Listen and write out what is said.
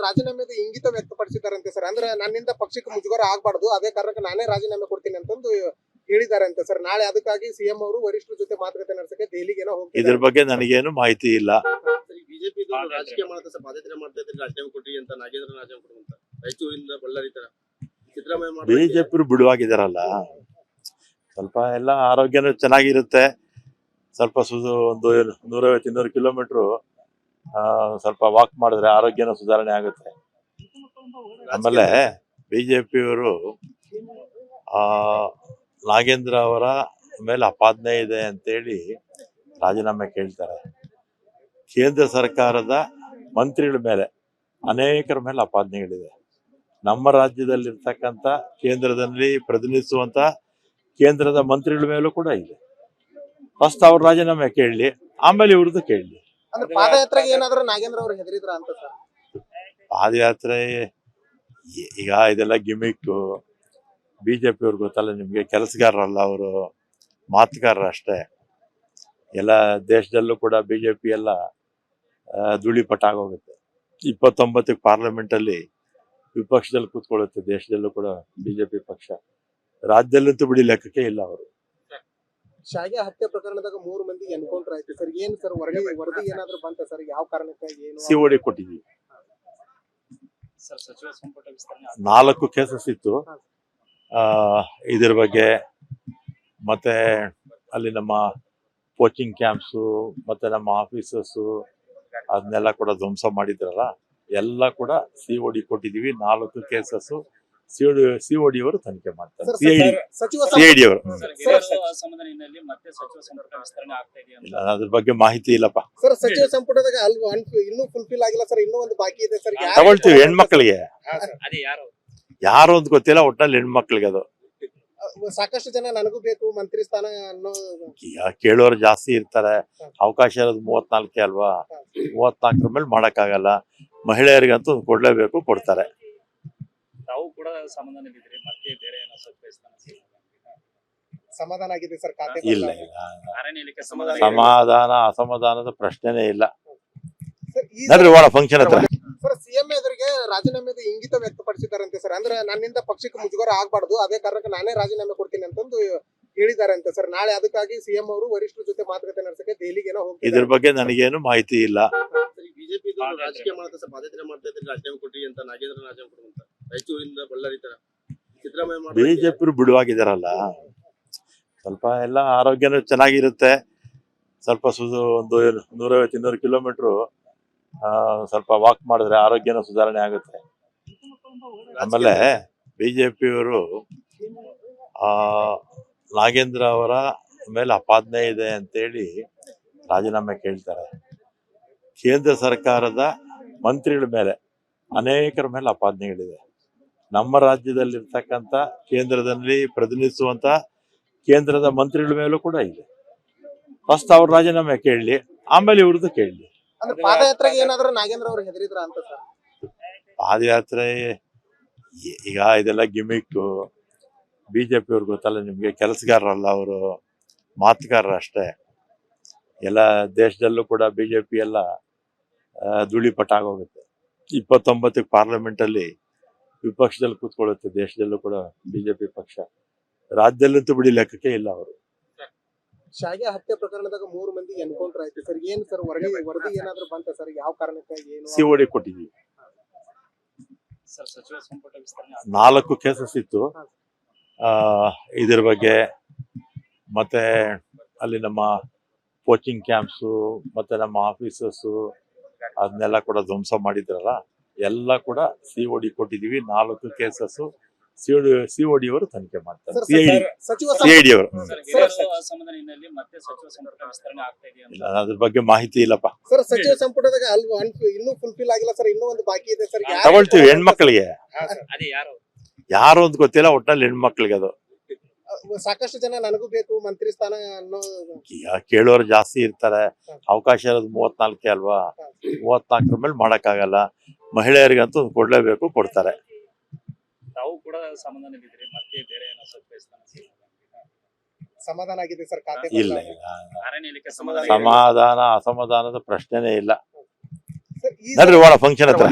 ರಾಜೀನಾಮೆದ ಇಂಗಿತ ವ್ಯಕ್ತಪಡಿಸಿದಾರಂತೆ sir. ಅಂದ್ರೆ ನನ್ನಿಂದ ಪಕ್ಷಕ್ಕೆ ಮುಜುಗರ ಆಗಬಾರ್ದು, ಅದೇ ಕಾರಣಕ್ಕೆ ನಾನೇ ರಾಜೀನಾಮೆ ಕೊಡ್ತೀನಿ ಅಂತಂದು ಹೇಳಿದಾರಂತೆ ಸರ್. ನಾಳೆ ಅದಕ್ಕಾಗಿ ಸಿಎಂ ಅವರು ವರಿಷ್ಠರ ಜೊತೆ ಮಾತುಕತೆ ನಡೆಸಕ್ಕೆ ದೆಹಲಿಗೆ ಏನೋ ಹೋಗ್ತಿದ್ದಾರೆ. ಇದ್ರ ಬಗ್ಗೆ ನನಗೇನು ಮಾಹಿತಿ ಇಲ್ಲ. ಬಿಜೆಪಿ ರಾಜಕೀಯ ಮಾಡ್ತಾ ಸರ್, ಬಾಧ್ಯತೆ ಮಾಡ್ತಾ ಇದ್ರೆ ರಾಜೀನಾಮೆ ಕೊಟ್ರಿ ಅಂತ ನಾಗೇಂದ್ರ ರಾಜೀನಾಮೆ ಕೊಡುವಂತ ರಾಯಚೂರಿಂದ ಬಳ್ಳಾರಿ ತರ ಸಿದ್ದರಾಮಯ್ಯ ಬಿಜೆಪಿ ಬಿಡುವಾಗಿದಾರಲ್ಲ, ಸ್ವಲ್ಪ ಎಲ್ಲ ಆರೋಗ್ಯನೂ ಚೆನ್ನಾಗಿರುತ್ತೆ. ಸ್ವಲ್ಪ ಒಂದು 150-200 ಕಿಲೋಮೀಟರ್ ಸ್ವಲ್ಪ ವಾಕ್ ಮಾಡಿದ್ರೆ ಆರೋಗ್ಯನೂ ಸುಧಾರಣೆ ಆಗುತ್ತೆ. ಆಮೇಲೆ ಬಿಜೆಪಿಯವರು ನಾಗೇಂದ್ರ ಅವರ ಮೇಲೆ ಅಪಾದನೆ ಇದೆ ಅಂತೇಳಿ ರಾಜೀನಾಮೆ ಕೇಳ್ತಾರೆ. ಕೇಂದ್ರ ಸರ್ಕಾರದ ಮಂತ್ರಿಗಳ ಮೇಲೆ ಅನೇಕರ ಮೇಲೆ ಅಪಾದನೆಗಳಿದೆ. ನಮ್ಮ ರಾಜ್ಯದಲ್ಲಿರ್ತಕ್ಕಂಥ ಕೇಂದ್ರದಲ್ಲಿ ಪ್ರತಿನಿಧಿಸುವಂತ ಕೇಂದ್ರದ ಮಂತ್ರಿಗಳ ಮೇಲೂ ಕೂಡ ಇದೆ. ಫಸ್ಟ್ ಅವ್ರ ರಾಜೀನಾಮೆ ಕೇಳಲಿ, ಆಮೇಲೆ ಇವ್ರದ್ದು ಕೇಳಲಿ. ಅಂದ್ರೆ ಪಾದಯಾತ್ರೆಗೆ ಏನಾದ್ರೂ ನಾಗೇಂದ್ರ ಅವರು ಹೆದರಿದ್ರ ಅಂತ ಸರ್? ಪಾದಯಾತ್ರೆ ಈಗ ಇದೆಲ್ಲ ಗಿಮಿಕ್. ಬಿಜೆಪಿ ಅವ್ರಿಗೆ ಗೊತ್ತಲ್ಲ ನಿಮ್ಗೆ, ಕೆಲಸಗಾರರಲ್ಲ ಅವರು, ಮಾತುಗಾರರು ಅಷ್ಟೇ. ಎಲ್ಲ ದೇಶದಲ್ಲೂ ಕೂಡ ಬಿಜೆಪಿ ಎಲ್ಲ ಧೂಳಿಪಟ ಆಗೋಗುತ್ತೆ. 29ಕ್ಕೆ ಪಾರ್ಲಿಮೆಂಟ್ ಅಲ್ಲಿ ವಿಪಕ್ಷದಲ್ಲಿ ಕೂತ್ಕೊಳ್ಳುತ್ತೆ. ದೇಶದಲ್ಲೂ ಕೂಡ ಬಿಜೆಪಿ ಪಕ್ಷ. ರಾಜ್ಯದಲ್ಲಂತೂ ಬಿಡಿ ಲೆಕ್ಕಕ್ಕೆ ಇಲ್ಲ ಅವರು. ಶಾಗೆ ಹತ್ಯೆ ಪ್ರಕರಣದಾಗ 3 ಮಂದಿ ಎನ್ಕೌಂಟರ್ ಆಯ್ತು ಸರ್. ಏನ್ ಸರ್ ವರದಿ ಏನಾದ್ರು ಬಂತ ಸರ್? ಯಾವ ಕಾರಣಕ್ಕೆ ಏನು ಸಿಒಡಿ ಕೊಟ್ಟಿದ್ವಿ. 4 ಕೇಸಸ್ ಇತ್ತು. ಇದ್ರ ಬಗ್ಗೆ ಮತ್ತೆ ಅಲ್ಲಿ ನಮ್ಮ ಕೋಚಿಂಗ್ ಕ್ಯಾಂಪ್ಸು ಮತ್ತೆ ನಮ್ಮ ಆಫೀಸಸ್ ಅದನ್ನೆಲ್ಲ ಕೂಡ ಧ್ವಂಸ ಮಾಡಿದ್ರಲ್ಲ, ಎಲ್ಲ ಕೂಡ ಸಿಒಡಿ ಕೊಟ್ಟಿದೀವಿ. 4 ಕೇಸಸ್ ಸಿಒಡಿ ಅವರು ತನಿಖೆ ಮಾಡ್ತಾರೆ. ಸಿಐಡಿ ಅವರು. ಅದ್ರ ಬಗ್ಗೆ ಮಾಹಿತಿ ಇಲ್ಲಪ್ಪ ಸರ್. ಸಚಿವ ಸಂಪುಟದಾಗ ಇನ್ನೂ ಫುಲ್ಫಿಲ್ ಆಗಿಲ್ಲ ಸರ್, ಇನ್ನೂ ಒಂದು ಬಾಕಿ ಇದೆ ಸರ್. ತಗೊಳ್ತೀವಿ. ಹೆಣ್ಮಕ್ಳಿಗೆ ಯಾರು ಅಂತ ಗೊತ್ತಿಲ್ಲ, ಒಟ್ನಲ್ಲಿ ಹೆಣ್ಮಕ್ಳಿಗೆ ಅದು. ಸಾಕಷ್ಟು ಜನ ನನಗೂ ಬೇಕು ಮಂತ್ರಿ ಸ್ಥಾನ ಅನ್ನೋ ಕೇಳೋರು ಜಾಸ್ತಿ ಇರ್ತಾರೆ. ಅವಕಾಶ ಇರೋದು 34 ಅಲ್ವಾ? 34 ಮೇಲೆ ಮಾಡಕ್ಕಾಗಲ್ಲ. ಮಹಿಳೆಯರಿಗಂತೂ ಕೊಡ್ಲೇಬೇಕು, ಕೊಡ್ತಾರೆ. ಸಮಾಧಾನ ಆಗಿದೆ ಸರ್ ಖಾತೆ? ಇಲ್ಲ, ಸಮಾಧಾನ ಅಸಮಾಧಾನದ ಪ್ರಶ್ನೆನೇ ಇಲ್ಲ. ನೋಡ್ರಿ ಒಳ ಫಂಕ್ಷನ್ ಹತ್ರ ಸರ್ ಸಿಎಂ ಎದುರಿಗೆ ರಾಜೀನಾಮೆದ ಇಂಗಿತ ವ್ಯಕ್ತಪಡಿಸಿದಾರಂತೆ ಸರ್. ಅಂದ್ರೆ ನನ್ನಿಂದ ಪಕ್ಷಕ್ಕೆ ಮುಜುಗರ ಆಗಬಾರ್ದು, ಅದೇ ಕಾರಣಕ್ಕೆ ನಾನೇ ರಾಜೀನಾಮೆ ಕೊಡ್ತೀನಿ ಅಂತಂದು ಹೇಳಿದಾರಂತೆ ಸರ್. ನಾಳೆ ಅದಕ್ಕಾಗಿ ಸಿಎಂ ಅವರು ವರಿಷ್ಠರ ಜೊತೆ ಮಾತುಕತೆ ನಡೆಸಕ್ಕೆ ದೆಹಲಿಗೆ ಏನೋ ಹೋಗ್ತಿದ್ದಾರೆ. ಇದ್ರ ಬಗ್ಗೆ ನನಗೇನು ಮಾಹಿತಿ ಇಲ್ಲ. ಬಿಜೆಪಿ ರಾಜಕೀಯ ಮಾಡ್ತಾ ಸರ್, ಬಾಧ್ಯತೆ ಮಾಡ್ತಾ ಇದ್ರೆ ರಾಜೀನಾಮೆ ಕೊಟ್ರಿ ಅಂತ ನಾಗೇಂದ್ರ ರಾಜೀನಾಮೆ ಕೊಡುವಂತ ರಾಯಚೂರಿಂದ ಬಳ್ಳಾರಿ ತರ ಸಿದ್ದರಾಮಯ್ಯ ಬಿಜೆಪಿ ಬಿಡುವಾಗಿದಾರಲ್ಲ, ಸ್ವಲ್ಪ ಎಲ್ಲ ಆರೋಗ್ಯನೂ ಚೆನ್ನಾಗಿರುತ್ತೆ. ಸ್ವಲ್ಪ ಒಂದು 150-200 ಕಿಲೋಮೀಟರ್ ಸ್ವಲ್ಪ ವಾಕ್ ಮಾಡಿದ್ರೆ ಆರೋಗ್ಯನೂ ಸುಧಾರಣೆ ಆಗುತ್ತೆ. ಆಮೇಲೆ ಬಿಜೆಪಿಯವರು ನಾಗೇಂದ್ರ ಅವರ ಮೇಲೆ ಅಪಾದನೆ ಇದೆ ಅಂತೇಳಿ ರಾಜೀನಾಮೆ ಕೇಳ್ತಾರೆ. ಕೇಂದ್ರ ಸರ್ಕಾರದ ಮಂತ್ರಿಗಳ ಮೇಲೆ ಅನೇಕರ ಮೇಲೆ ಅಪಾದನೆಗಳಿದೆ. ನಮ್ಮ ರಾಜ್ಯದಲ್ಲಿರ್ತಕ್ಕಂಥ ಕೇಂದ್ರದಲ್ಲಿ ಪ್ರತಿನಿಧಿಸುವಂತ ಕೇಂದ್ರದ ಮಂತ್ರಿಗಳ ಮೇಲೂ ಕೂಡ ಇದೆ. ಫಸ್ಟ್ ಅವ್ರ ರಾಜೀನಾಮೆ ಕೇಳಲಿ, ಆಮೇಲೆ ಇವ್ರದ್ದು ಕೇಳಲಿ. ಅಂದ್ರೆ ಪಾದಯಾತ್ರೆಗೆ ಏನಾದ್ರೂ ನಾಗೇಂದ್ರ ಅವರು ಹೆದರಿದ್ರ ಅಂತ ಸರ್? ಪಾದಯಾತ್ರೆ ಈಗ ಇದೆಲ್ಲ ಗಿಮಿಕ್. ಬಿಜೆಪಿ ಅವ್ರಿಗೆ ಗೊತ್ತಲ್ಲ ನಿಮ್ಗೆ, ಕೆಲಸಗಾರರಲ್ಲ ಅವರು, ಮಾತುಗಾರರು ಅಷ್ಟೇ. ಎಲ್ಲ ದೇಶದಲ್ಲೂ ಕೂಡ ಬಿಜೆಪಿ ಎಲ್ಲ ಧೂಳಿಪಟ ಆಗೋಗುತ್ತೆ. 29ಕ್ಕೆ ಪಾರ್ಲಿಮೆಂಟ್ ಅಲ್ಲಿ ವಿಪಕ್ಷದಲ್ಲಿ ಕೂತ್ಕೊಳ್ಳುತ್ತೆ. ದೇಶದಲ್ಲೂ ಕೂಡ ಬಿಜೆಪಿ ಪಕ್ಷ. ರಾಜ್ಯದಲ್ಲಂತೂ ಬಿಡಿ ಲೆಕ್ಕಕ್ಕೆ ಇಲ್ಲ ಅವರು. ಶಾಗೆ ಹತ್ಯೆ ಪ್ರಕರಣದಾಗ 3 ಮಂದಿ ಎನ್ಕೌಂಟರ್ ಆಯ್ತು ಸರ್. ಏನ್ ಸರ್ ವರದಿ ಏನಾದ್ರು ಬಂತ ಸರ್? ಯಾವ ಕಾರಣಕ್ಕೆ ಏನು ಸಿಒಡಿ ಕೊಟ್ಟಿದ್ವಿ. 4 ಕೇಸಸ್ ಇತ್ತು. ಇದ್ರ ಬಗ್ಗೆ ಮತ್ತೆ ಅಲ್ಲಿ ನಮ್ಮ ಕೋಚಿಂಗ್ ಕ್ಯಾಂಪ್ಸು ಮತ್ತೆ ನಮ್ಮ ಆಫೀಸಸ್ ಅದನ್ನೆಲ್ಲ ಕೂಡ ಧ್ವಂಸ ಮಾಡಿದ್ರಲ್ಲ, ಎಲ್ಲ ಕೂಡ ಸಿಒಡಿ ಕೊಟ್ಟಿದೀವಿ. 4 ಕೇಸಸ್ ಸಿಒಡಿ ಅವರು ತನಿಖೆ ಮಾಡ್ತಾರೆ. ಸಿಐಡಿ ಅವರು. ಅದ್ರ ಬಗ್ಗೆ ಮಾಹಿತಿ ಇಲ್ಲಪ್ಪ ಸರ್. ಸಚಿವ ಸಂಪುಟದಾಗ ಇನ್ನೂ ಫುಲ್ಫಿಲ್ ಆಗಿಲ್ಲ ಸರ್, ಇನ್ನೂ ಒಂದು ಬಾಕಿ ಇದೆ ಸರ್. ತಗೊಳ್ತೀವಿ. ಹೆಣ್ಮಕ್ಳಿಗೆ ಯಾರು ಅಂತ ಗೊತ್ತಿಲ್ಲ, ಒಟ್ನಲ್ಲಿ ಹೆಣ್ಮಕ್ಳಿಗೆ ಅದು. ಸಾಕಷ್ಟು ಜನ ನನಗೂ ಬೇಕು ಮಂತ್ರಿ ಸ್ಥಾನ ಅನ್ನೋ ಕೇಳೋರು ಜಾಸ್ತಿ ಇರ್ತಾರೆ. ಅವಕಾಶ ಇರೋದು 34 ಅಲ್ವಾ? 34 ಮೇಲೆ ಮಾಡಕ್ಕಾಗಲ್ಲ. ಮಹಿಳೆಯರಿಗಂತೂ ಕೊಡ್ಲೇಬೇಕು, ಕೊಡ್ತಾರೆ. ಸಮಾಧಾನ ಆಗಿದೆ ಸರ್ ಖಾತೆ? ಇಲ್ಲ, ಸಮಾಧಾನ ಅಸಮಾಧಾನದ ಪ್ರಶ್ನೆನೇ ಇಲ್ಲ. ನೋಡ್ರಿ ಒಳ ಫಂಕ್ಷನ್ ಹತ್ರ